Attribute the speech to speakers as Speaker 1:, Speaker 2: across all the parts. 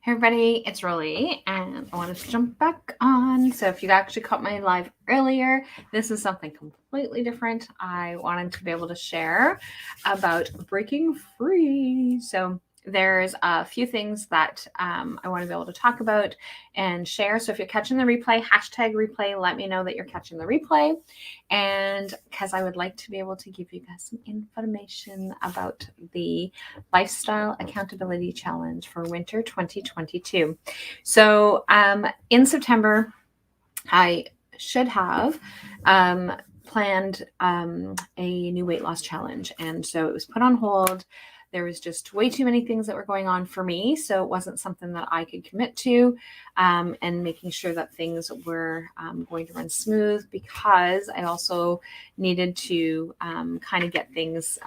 Speaker 1: Hey everybody, it's Rolly, and I wanted to jump back on. So if you actually caught my live earlier, this is something completely different. I wanted to be able to share about breaking free. So there's a few things that I want to be able to talk about and share. So if you're catching the replay, hashtag replay, let me know that you're catching the replay. And because I would like to be able to give you guys some information about the Lifestyle Accountability Challenge for winter 2022. So in September, I should have planned a new weight loss challenge. And so it was put on hold. There was just way too many things that were going on for me. So it wasn't something that I could commit to, and making sure that things were going to run smooth, because I also needed to kind of get things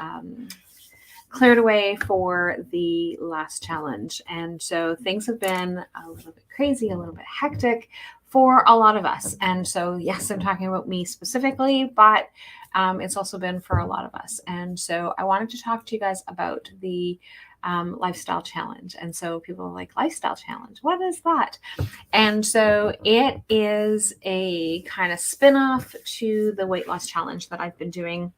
Speaker 1: cleared away for the last challenge. And so things have been a little bit crazy, a little bit hectic for a lot of us. And so, yes, I'm talking about me specifically, but it's also been for a lot of us. And so I wanted to talk to you guys about the lifestyle challenge. And so people are like, lifestyle challenge, what is that? And so it is a kind of spin-off to the weight loss challenge that I've been doing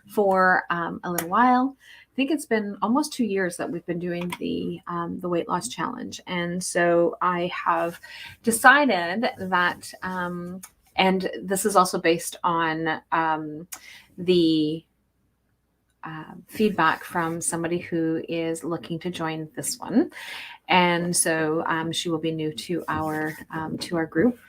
Speaker 1: for a little while. I think it's been almost 2 years that we've been doing the weight loss challenge. And so I have decided that, and this is also based on the feedback from somebody who is looking to join this one. And so she will be new to our group,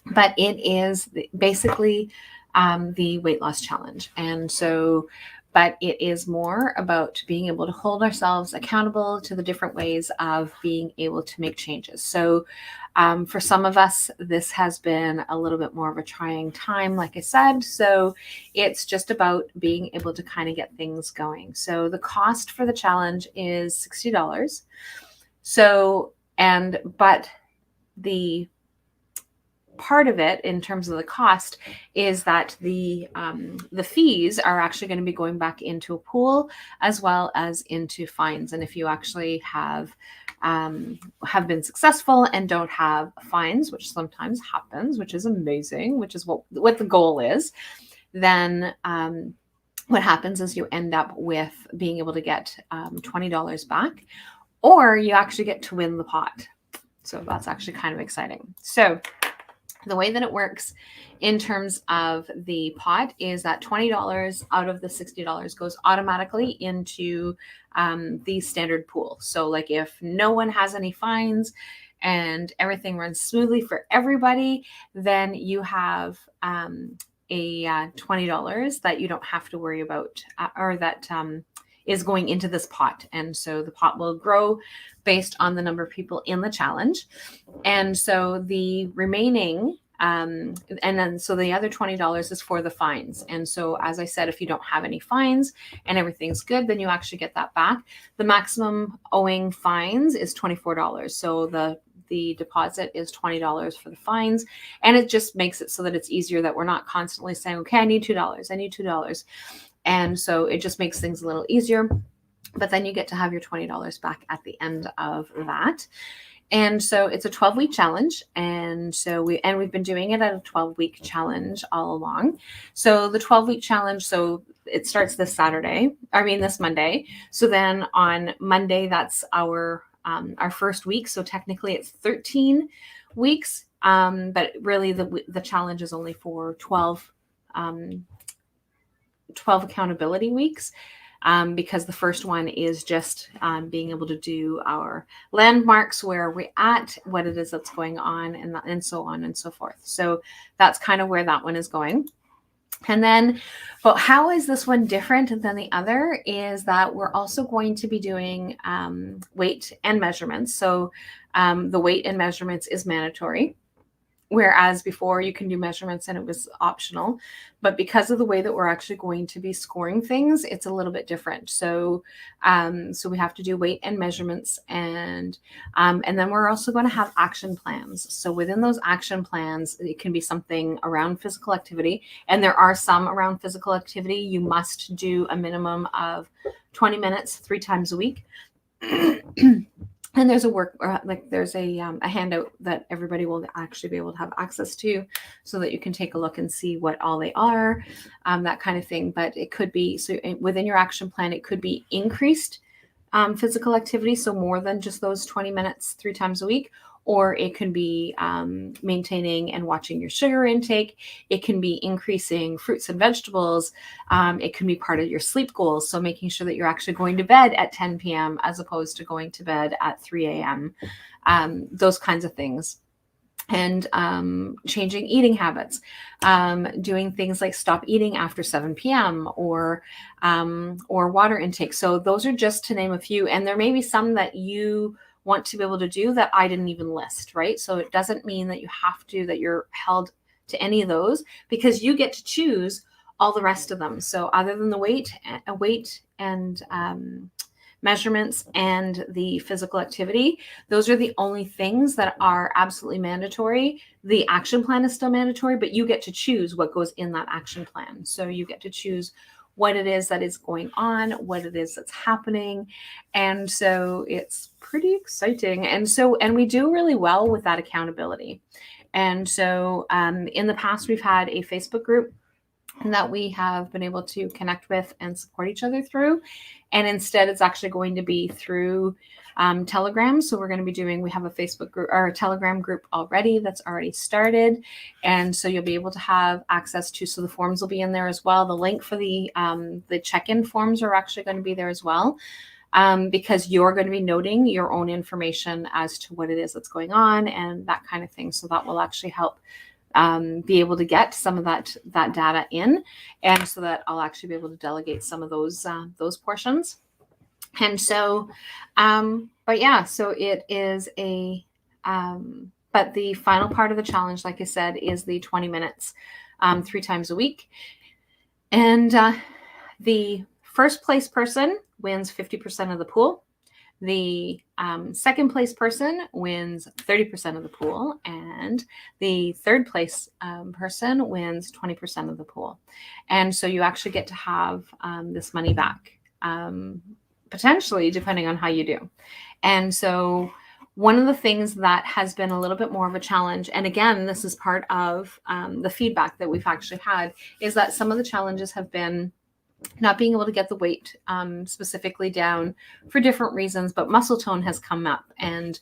Speaker 1: but it is basically the weight loss challenge. And so, but it is more about being able to hold ourselves accountable to the different ways of being able to make changes. So for some of us, this has been a little bit more of a trying time, like I said. So it's just about being able to kind of get things going. So the cost for the challenge is $60. So, but the part of it in terms of the cost is that the fees are actually going to be going back into a pool as well as into fines. And if you actually have been successful and don't have fines, which sometimes happens, which is amazing, which is what the goal is, then what happens is you end up with being able to get $20 back, or you actually get to win the pot. So that's actually kind of exciting. So the way that it works in terms of the pot is that $20 out of the $60 goes automatically into the standard pool. So like if no one has any fines and everything runs smoothly for everybody, then you have a $20 that you don't have to worry about, or that is going into this pot. And so the pot will grow based on the number of people in the challenge. And so the remaining, and then so the other $20 is for the fines. And so, as I said, if you don't have any fines and everything's good, then you actually get that back. The maximum owing fines is $24. So the deposit is $20 for the fines. And it just makes it so that it's easier, that we're not constantly saying, okay, I need $2. I need $2. And so it just makes things a little easier. But then you get to have your $20 back at the end of that. And so it's a 12-week challenge. And so we've been doing it at a 12-week challenge all along. So the 12-week challenge, so it starts this Monday. So then on Monday, that's our first week. So technically it's 13 weeks. But really the challenge is only for 12 accountability weeks, because the first one is just being able to do our landmarks, where we're at, what it is that's going on, and so on and so forth. So that's kind of where that one is going. And then, but how is this one different than the other is that we're also going to be doing weight and measurements. So the weight and measurements is mandatory, whereas before you can do measurements and it was optional. But because of the way that we're actually going to be scoring things, it's a little bit different. So so we have to do weight and measurements, and then we're also going to have action plans. So within those action plans, it can be something around physical activity, and there are some around physical activity. You must do a minimum of 20 minutes 3 times a week. And there's a there's a handout that everybody will actually be able to have access to, so that you can take a look and see what all they are, that kind of thing. But it could be, so within your action plan, it could be increased physical activity, so more than just those 20 minutes 3 times a week, or it can be maintaining and watching your sugar intake. It can be increasing fruits and vegetables. It can be part of your sleep goals, so making sure that you're actually going to bed at 10 p.m. as opposed to going to bed at 3 a.m. Those kinds of things. And changing eating habits, doing things like stop eating after 7 p.m. or water intake. So those are just to name a few. And there may be some that you want to be able to do that I didn't even list, right? So it doesn't mean that you have to, that you're held to any of those, because you get to choose all the rest of them. So other than the weight and measurements and the physical activity, those are the only things that are absolutely mandatory. The action plan is still mandatory, but you get to choose what goes in that action plan. So you get to choose what it is that is going on, what it is that's happening. And so it's pretty exciting. And we do really well with that accountability. And so in the past, we've had a Facebook group that we have been able to connect with and support each other through. And instead, it's actually going to be through Telegram. So we have a Facebook group or a Telegram group already that's already started. And so you'll be able to have access to, so the forms will be in there as well. The link for the check-in forms are actually going to be there as well. Because you're going to be noting your own information as to what it is that's going on and that kind of thing. So that will actually help be able to get some of that data in, and so that I'll actually be able to delegate some of those portions. And so, but yeah, so it is but the final part of the challenge, like I said, is the 20 minutes, 3 times a week. And the first place person wins 50% of the pool. The second place person wins 30% of the pool, and the third place person wins 20% of the pool. And so you actually get to have this money back, potentially, depending on how you do. And so one of the things that has been a little bit more of a challenge, and again, this is part of the feedback that we've actually had, is that some of the challenges have been not being able to get the weight specifically down for different reasons, but muscle tone has come up and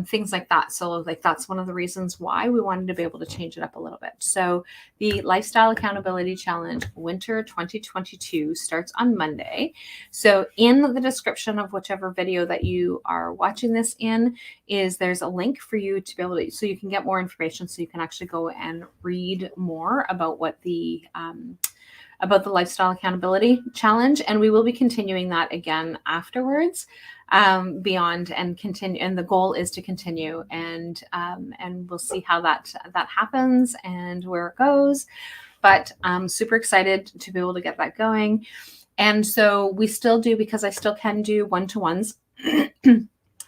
Speaker 1: things like that. So like that's one of the reasons why we wanted to be able to change it up a little bit. So the Lifestyle Accountability Challenge Winter 2022 starts on Monday. So in the description of whichever video that you are watching this in, there's a link for you to be able to, so you can get more information, so you can actually go and read more about what the Lifestyle Accountability Challenge. And we will be continuing that again afterwards, beyond, and continue. And the goal is to continue, and we'll see how that happens and where it goes. But I'm super excited to be able to get that going. And so we still do, because I still can do one-to-ones.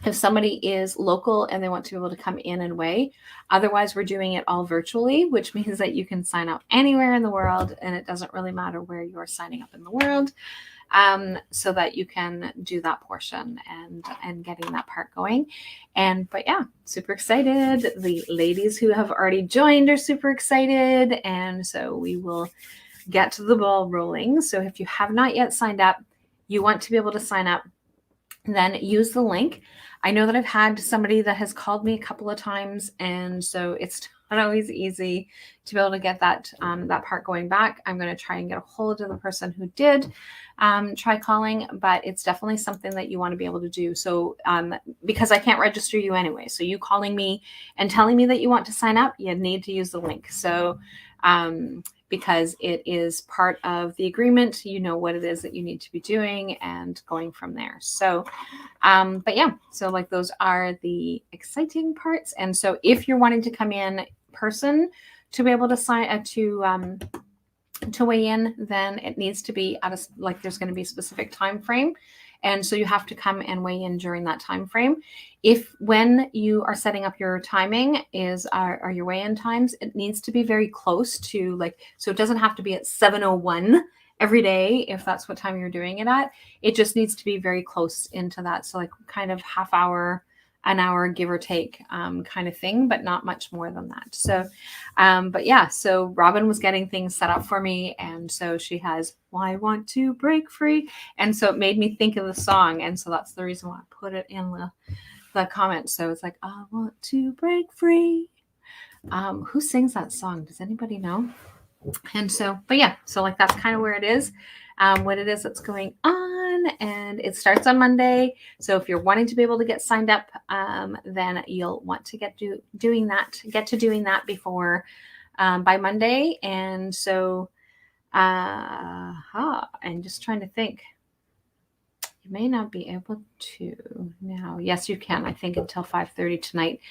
Speaker 1: If somebody is local and they want to be able to come in and weigh. Otherwise, we're doing it all virtually, which means that you can sign up anywhere in the world, and it doesn't really matter where you're signing up in the world, so that you can do that portion and getting that part going. But yeah, super excited. The ladies who have already joined are super excited, and so we will get the ball rolling. So if you have not yet signed up, you want to be able to sign up, then use the link. I know that I've had somebody that has called me a couple of times, and so it's not always easy to be able to get that part going back. I'm going to try and get a hold of the person who did try calling, but it's definitely something that you want to be able to do. So because I can't register you anyway, so you calling me and telling me that you want to sign up, you need to use the link. So because it is part of the agreement, you know what it is that you need to be doing and going from there. So, but yeah, so like those are the exciting parts. And so if you're wanting to come in person to be able to sign to weigh in, then it needs to be at there's going to be a specific time frame. And so you have to come and weigh in during that time frame. When you are setting up your timing are your weigh-in times, it needs to be very close to so it doesn't have to be at 7:01 every day if that's what time you're doing it at. It just needs to be very close into that. So kind of half hour an hour, give or take, kind of thing, but not much more than that. So, but yeah, so Robin was getting things set up for me. And so she has, well, I want to break free. And so it made me think of the song. And so that's the reason why I put it in the comments. So it's like, I want to break free. Who sings that song? Does anybody know? And so, but yeah, so like that's kind of where it is, what it is that's going on. And it starts on Monday. So if you're wanting to be able to get signed up, then you'll want to get to doing that before by Monday. And so, and just trying to think. You may not be able to now. Yes, you can. I think until 5:30 tonight,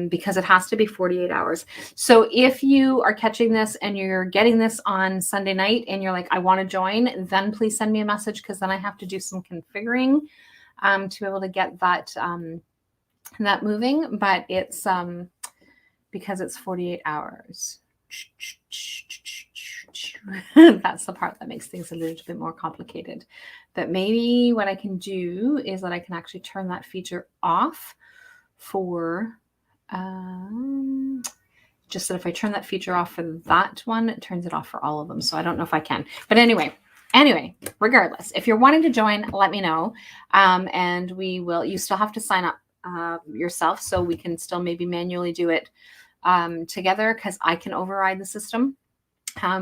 Speaker 1: because it has to be 48 hours. So if you are catching this and you're getting this on Sunday night and you're like, I want to join, then please send me a message, because then I have to do some configuring to be able to get that that moving. But it's because it's 48 hours. That's the part that makes things a little bit more complicated. But maybe what I can do is that I can actually turn that feature off for just that if I turn that feature off for that one, it turns it off for all of them. So I don't know if I can. But anyway, regardless, if you're wanting to join, let me know. And you still have to sign up yourself, so we can still maybe manually do it together, because I can override the system.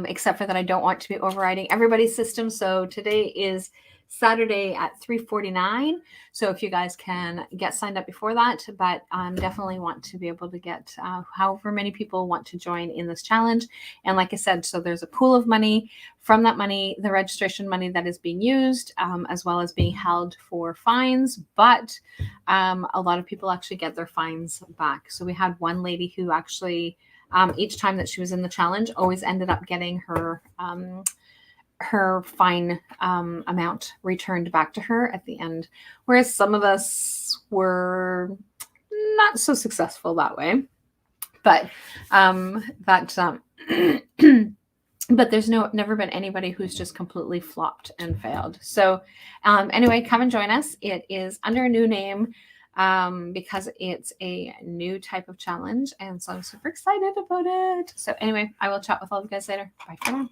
Speaker 1: Except for that, I don't want to be overriding everybody's system. So today is Saturday at 3:49. So if you guys can get signed up before that, but definitely want to be able to get however many people want to join in this challenge. And like I said, so there's a pool of money. From that money, the registration money that is being used, as well as being held for fines. But a lot of people actually get their fines back. So we had one lady who actually, each time that she was in the challenge, always ended up getting her fine amount returned back to her at the end. Whereas some of us were not so successful that way. But but there's never been anybody who's just completely flopped and failed. So anyway, come and join us. It is under a new name, because it's a new type of challenge. And so I'm super excited about it. So anyway, I will chat with all of you guys later. Bye for now.